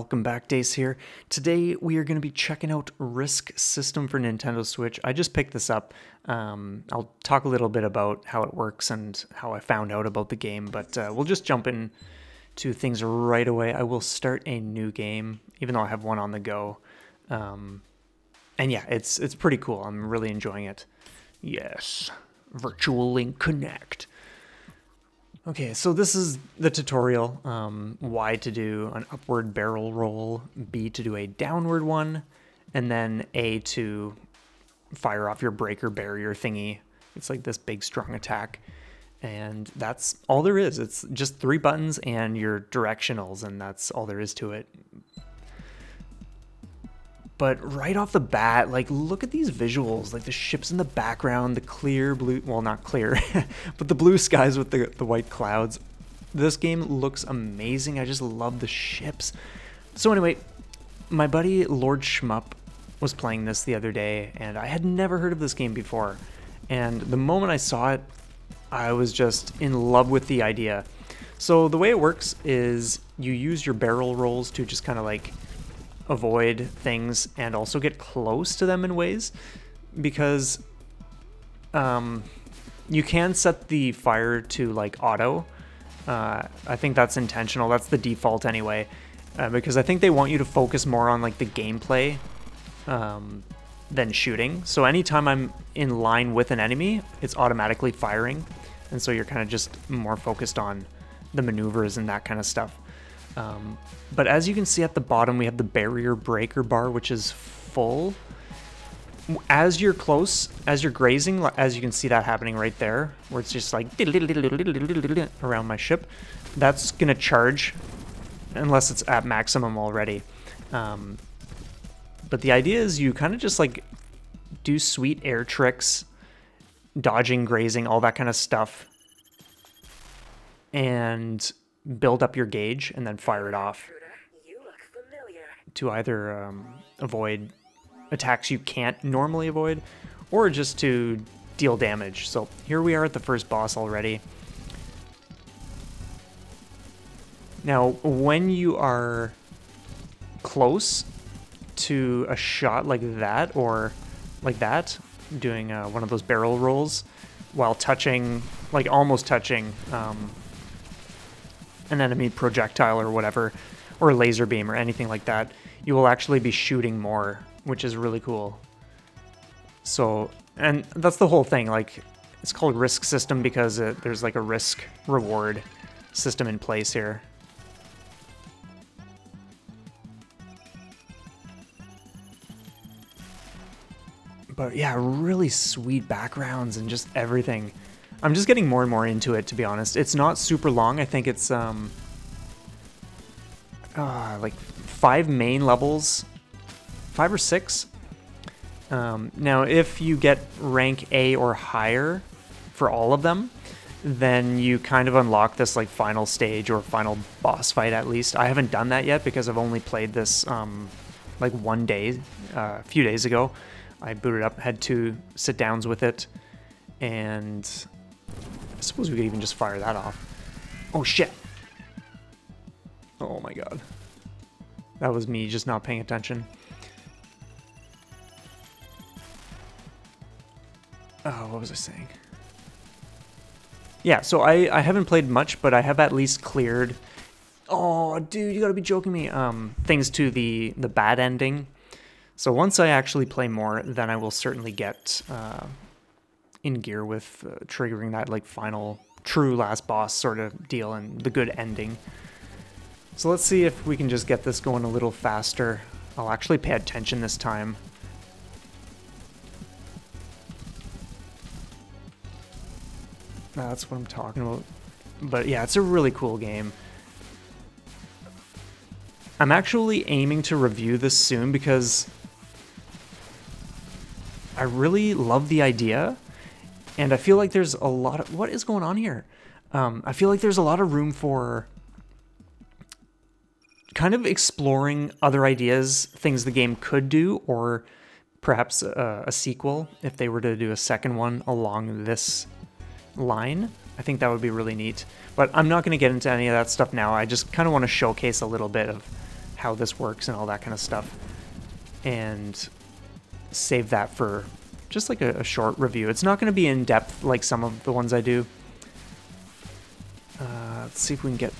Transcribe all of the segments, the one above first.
welcome back, Dace here. Today we are going to be checking out Risk System for Nintendo Switch. I just picked this up. I'll talk a little bit about how it works and how I found out about the game, but we'll just jump in to things right away. I will start a new game, even though I have one on the go. And yeah, it's pretty cool. I'm really enjoying it. Yes, Virtual Link Connect. Okay, so this is the tutorial. Y to do an upward barrel roll, B to do a downward one, and then A to fire off your breaker barrier thingy. It's like this big strong attack. And that's all there is. It's just 3 buttons and your directionals, and that's all there is to it. But right off the bat, like, look at these visuals, like the ships in the background, the clear blue, well, not clear, but the blue skies with the white clouds. This game looks amazing. I just love the ships. So anyway, my buddy Lord Shmup was playing this the other day, and I had never heard of this game before. And the moment I saw it, I was just in love with the idea. So the way it works is you use your barrel rolls to just kind of like avoid things and also get close to them in ways, because you can set the fire to like auto. I think that's intentional. That's the default anyway, because I think they want you to focus more on like the gameplay than shooting. So anytime I'm in line with an enemy, it's automatically firing, and so you're kind of just more focused on the maneuvers and that kind of stuff. But as you can see at the bottom, we have the barrier breaker bar, which is full. As you're close, as you're grazing, as you can see that happening right there, where it's just like around my ship, that's gonna charge unless it's at maximum already. But the idea is you kind of just like do sweet air tricks, dodging, grazing, all that kind of stuff, and build up your gauge and then fire it off to either avoid attacks you can't normally avoid, or just to deal damage. So here we are at the first boss already. Now, when you are close to a shot like that, or like that, doing one of those barrel rolls while touching, like almost touching an enemy projectile or whatever, or a laser beam or anything like that, you will actually be shooting more, which is really cool. So, and that's the whole thing. Like, it's called Risk System because there's like a risk reward system in place here. But yeah, really sweet backgrounds and just everything. I'm just getting more and more into it, to be honest. It's not super long. I think it's like 5 main levels, 5 or 6. Now, if you get rank A or higher for all of them, then you kind of unlock this like final stage or final boss fight at least. I haven't done that yet because I've only played this like one day, a few days ago. I booted up, had 2 sit-downs with it, and I suppose we could even just fire that off. Oh shit! Oh my god. That was me just not paying attention. Oh, what was I saying? Yeah, so I haven't played much, but I have at least cleared... Oh, dude, you gotta be joking me. Things to the bad ending. So once I actually play more, then I will certainly get in gear with triggering that like final true last boss sort of deal and the good ending. So let's see if we can just get this going a little faster. I'll actually pay attention this time. That's what I'm talking about. But yeah, it's a really cool game. I'm actually aiming to review this soon because I really love the idea, and I feel like there's a lot of... What is going on here? I feel like there's a lot of room for kind of exploring other ideas, things the game could do, or perhaps a sequel if they were to do a second one along this line. I think that would be really neat. But I'm not going to get into any of that stuff now. I just kind of want to showcase a little bit of how this works and all that kind of stuff, and save that for just like a short review. It's not going to be in depth like some of the ones I do. Let's see if we can get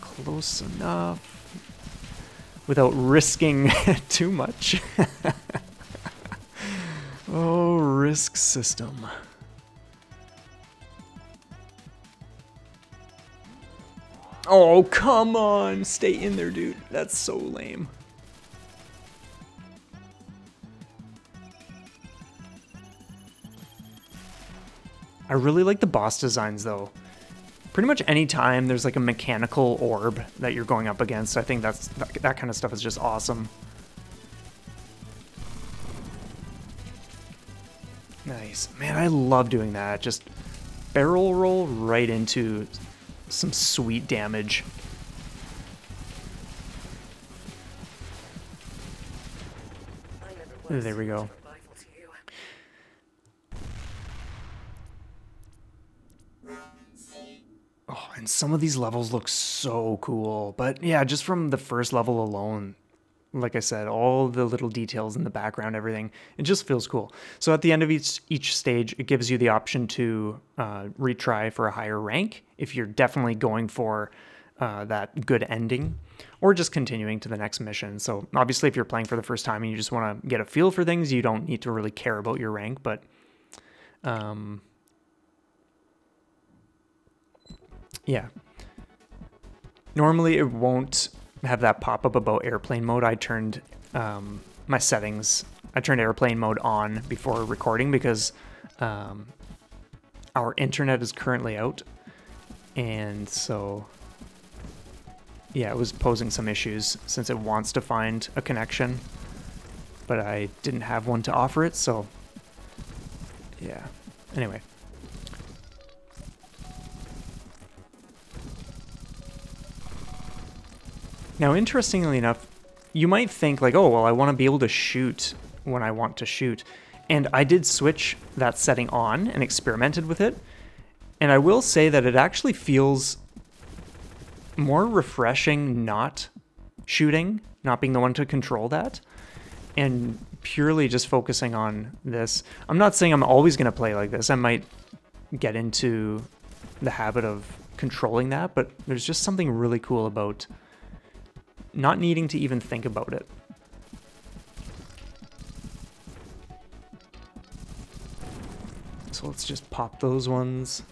close enough without risking too much. Oh, risk system. Oh, come on. Stay in there, dude. That's so lame. I really like the boss designs, though. Pretty much any time there's like a mechanical orb that you're going up against, I think that kind of stuff is just awesome. Nice. Man, I love doing that. Just barrel roll right into some sweet damage. There we go. Oh, and some of these levels look so cool. But yeah, just from the first level alone, like I said, all the little details in the background, everything, it just feels cool. So at the end of each stage, it gives you the option to retry for a higher rank if you're definitely going for that good ending, or just continuing to the next mission. So obviously if you're playing for the first time and you just want to get a feel for things, you don't need to really care about your rank, but yeah. Normally it won't have that pop-up about airplane mode. I turned my settings, I turned airplane mode on before recording because our internet is currently out, and so yeah, it was posing some issues since it wants to find a connection, but I didn't have one to offer it, so yeah. Anyway. Now, interestingly enough, you might think like, oh, well, I want to be able to shoot when I want to shoot. And I did switch that setting on and experimented with it. And I will say that it actually feels more refreshing not shooting, not being the one to control that, and purely just focusing on this. I'm not saying I'm always going to play like this. I might get into the habit of controlling that, but there's just something really cool about not needing to even think about it. So let's just pop those ones.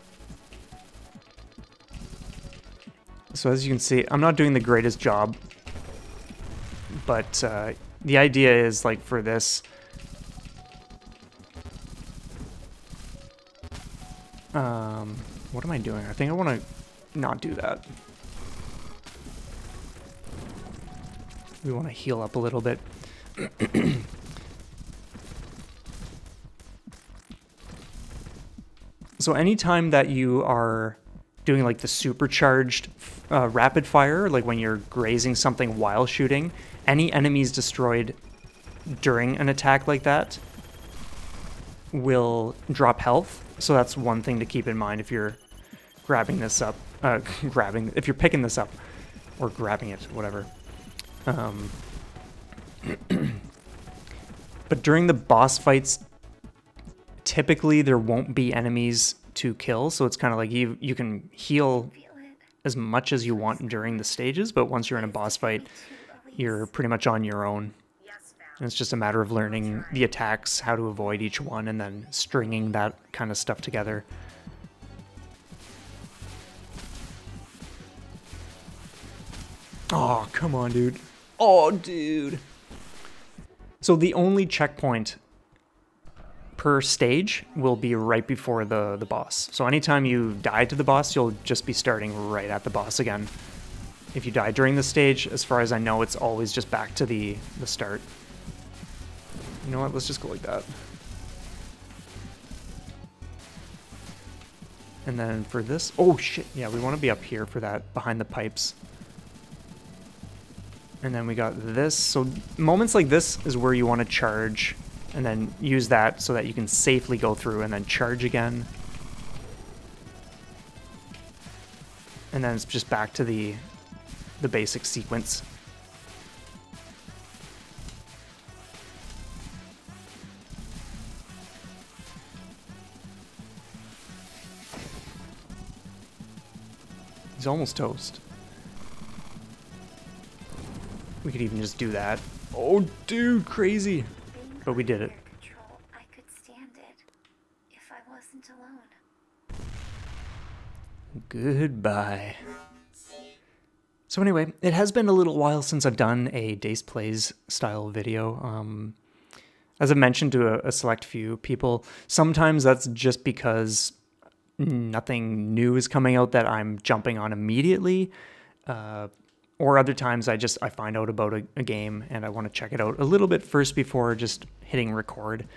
So as you can see, I'm not doing the greatest job, but the idea is like for this, what am I doing? I think I want to not do that. We want to heal up a little bit. So anytime that you are doing like the supercharged rapid fire, like when you're grazing something while shooting, any enemies destroyed during an attack like that will drop health. So that's one thing to keep in mind if you're grabbing this up, if you're picking this up or grabbing it, whatever. But during the boss fights, typically there won't be enemies to kill, so it's kind of like you can heal as much as you want during the stages, but once you're in a boss fight, you're pretty much on your own. And it's just a matter of learning the attacks, how to avoid each one, and then stringing that kind of stuff together. Oh, come on, dude. Oh, dude. So the only checkpoint per stage will be right before the boss. So anytime you die to the boss, you'll just be starting right at the boss again. If you die during the stage, as far as I know, it's always just back to the start. You know what? Let's just go like that. And then for this... Oh, shit. Yeah, we want to be up here for that, behind the pipes. And then we got this. So moments like this is where you want to charge and then use that so that you can safely go through and then charge again. And then it's just back to the basic sequence. He's almost toast. We could even just do that. Oh, dude, crazy. But we did it. Control, I could stand it if I wasn't alone. Goodbye. So anyway, it has been a little while since I've done a Dace Plays style video. As I mentioned to a select few people, sometimes that's just because nothing new is coming out that I'm jumping on immediately. Or other times I find out about a game and I want to check it out a little bit first before just hitting record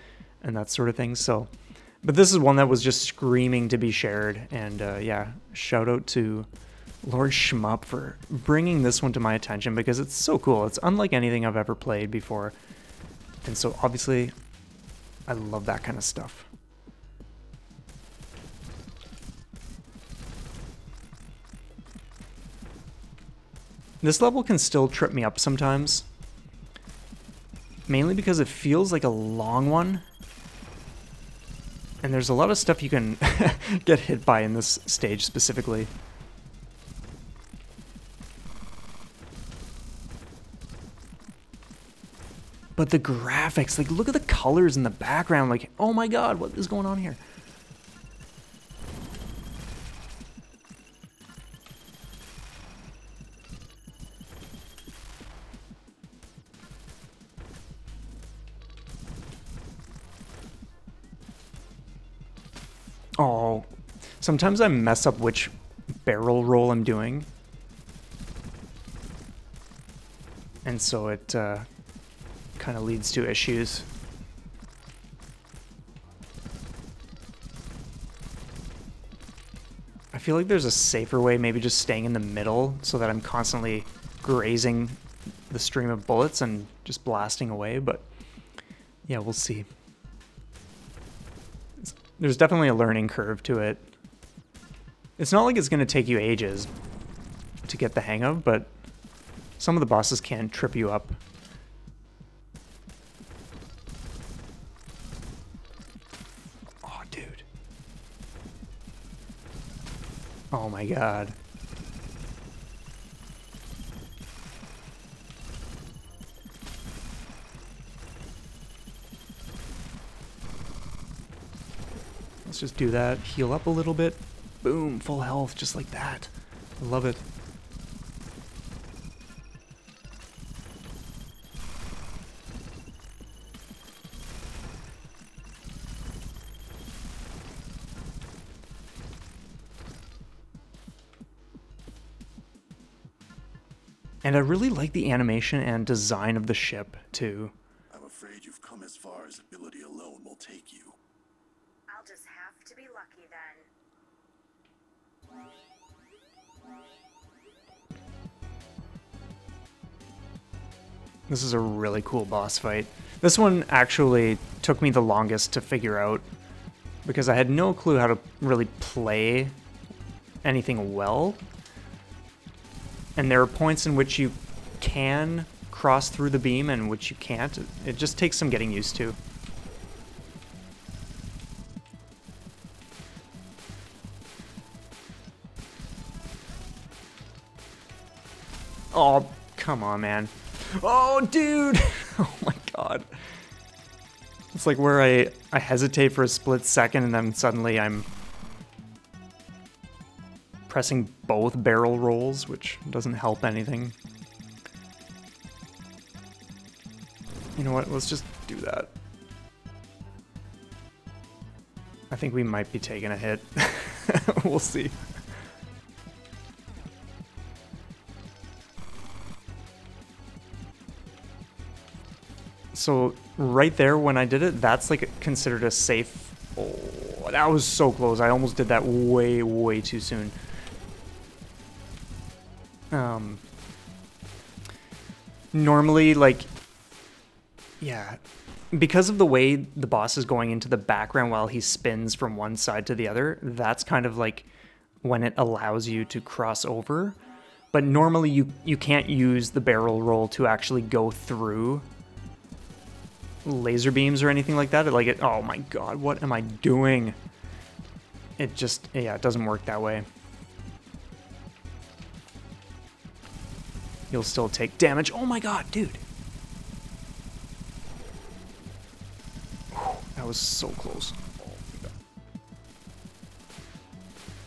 and that sort of thing. So, but this is one that was just screaming to be shared. And yeah, shout out to Lord Shmup for bringing this one to my attention because it's so cool. It's unlike anything I've ever played before. And so obviously I love that kind of stuff. This level can still trip me up sometimes, mainly because it feels like a long one, and there's a lot of stuff you can get hit by in this stage specifically. But the graphics, like look at the colors in the background, like oh my god, what is going on here? Oh, sometimes I mess up which barrel roll I'm doing. And so it kind of leads to issues. I feel like there's a safer way, maybe just staying in the middle so that I'm constantly grazing the stream of bullets and just blasting away, but yeah, we'll see. There's definitely a learning curve to it. It's not like it's going to take you ages to get the hang of, but some of the bosses can trip you up. Oh, dude. Oh my god. Let's just do that. Heal up a little bit. Boom, full health, just like that. I love it. And I really like the animation and design of the ship, too. I'm afraid you've come as far as ability alone will take you. I'll just have to be lucky then. This is a really cool boss fight. This one actually took me the longest to figure out because I had no clue how to really play anything well. And there are points in which you can cross through the beam and which you can't. It just takes some getting used to. Oh, come on, man. Oh, dude! Oh my god. It's like where I hesitate for a split second and then suddenly I'm pressing both barrel rolls, which doesn't help anything. You know what? Let's just do that. I think we might be taking a hit. We'll see. So right there when I did it, that's like considered a safe. Oh, that was so close. I almost did that way, way too soon. Normally, like, yeah, because of the way the boss is going into the background while he spins from one side to the other, that's kind of like when it allows you to cross over. But normally you can't use the barrel roll to actually go through laser beams or anything like that. Oh my god, what am I doing? It just, yeah, it doesn't work that way. you'll still take damage. Oh my god, dude. That was so close. Oh my god.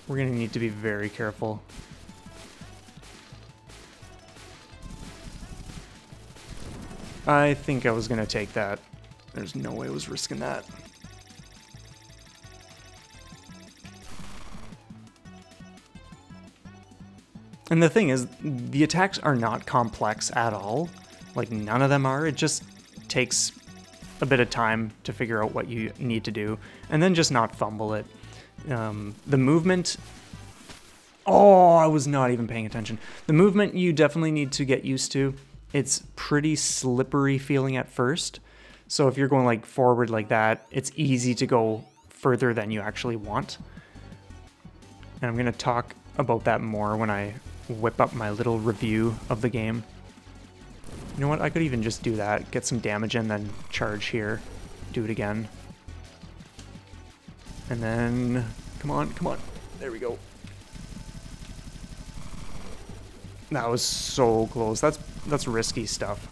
We're gonna need to be very careful. I think I was gonna take that. There's no way I was risking that. And the thing is, the attacks are not complex at all. Like, none of them are. It just takes a bit of time to figure out what you need to do, and then just not fumble it. The movement... Oh, I was not even paying attention. The movement you definitely need to get used to. It's pretty slippery feeling at first. So if you're going like forward like that, it's easy to go further than you actually want. And I'm going to talk about that more when I whip up my little review of the game. You know what? I could even just do that, get some damage in, then charge here. Do it again. And then... Come on, come on. There we go. That was so close. That's risky stuff.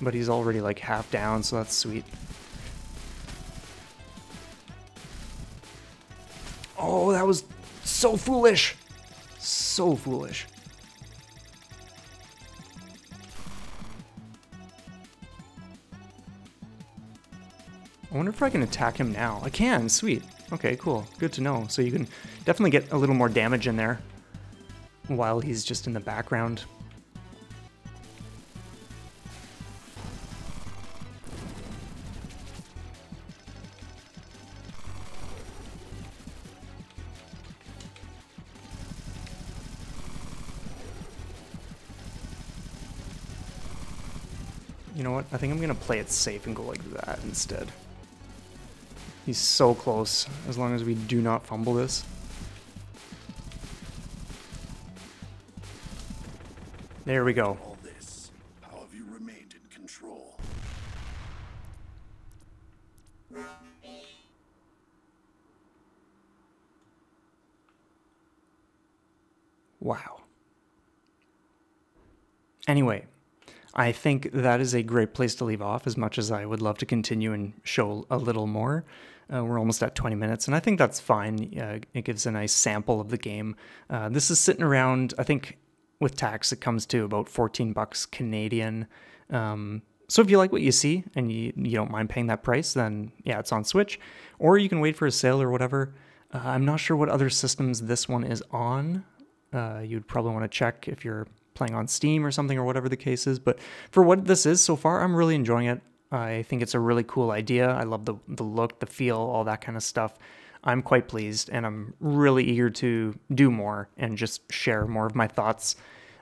But he's already like half down, so that's sweet. Oh, that was so foolish. So foolish. I wonder if I can attack him now. I can, sweet. Okay, cool. Good to know. So you can definitely get a little more damage in there while he's just in the background. You know what? I think I'm going to play it safe and go like that instead. He's so close, as long as we do not fumble this. There we go. All this, how have you remained in control? Wow. Anyway, I think that is a great place to leave off, as much as I would love to continue and show a little more. We're almost at 20 minutes, and I think that's fine. It gives a nice sample of the game. This is sitting around, I think, with tax, it comes to about 14 bucks Canadian. So if you like what you see and you don't mind paying that price, then yeah, it's on Switch. Or you can wait for a sale or whatever. I'm not sure what other systems this one is on. You'd probably want to check if you're playing on Steam or something, or whatever the case is. But for what this is so far, I'm really enjoying it. I think it's a really cool idea. I love the look, the feel, all that kind of stuff. I'm quite pleased, and I'm really eager to do more and just share more of my thoughts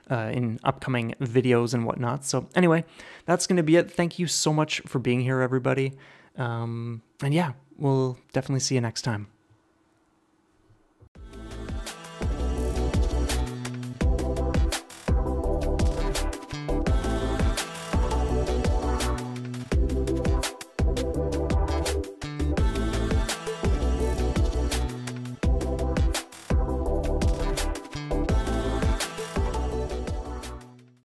in upcoming videos and whatnot. So anyway, that's going to be it. Thank you so much for being here, everybody. And yeah, we'll definitely see you next time.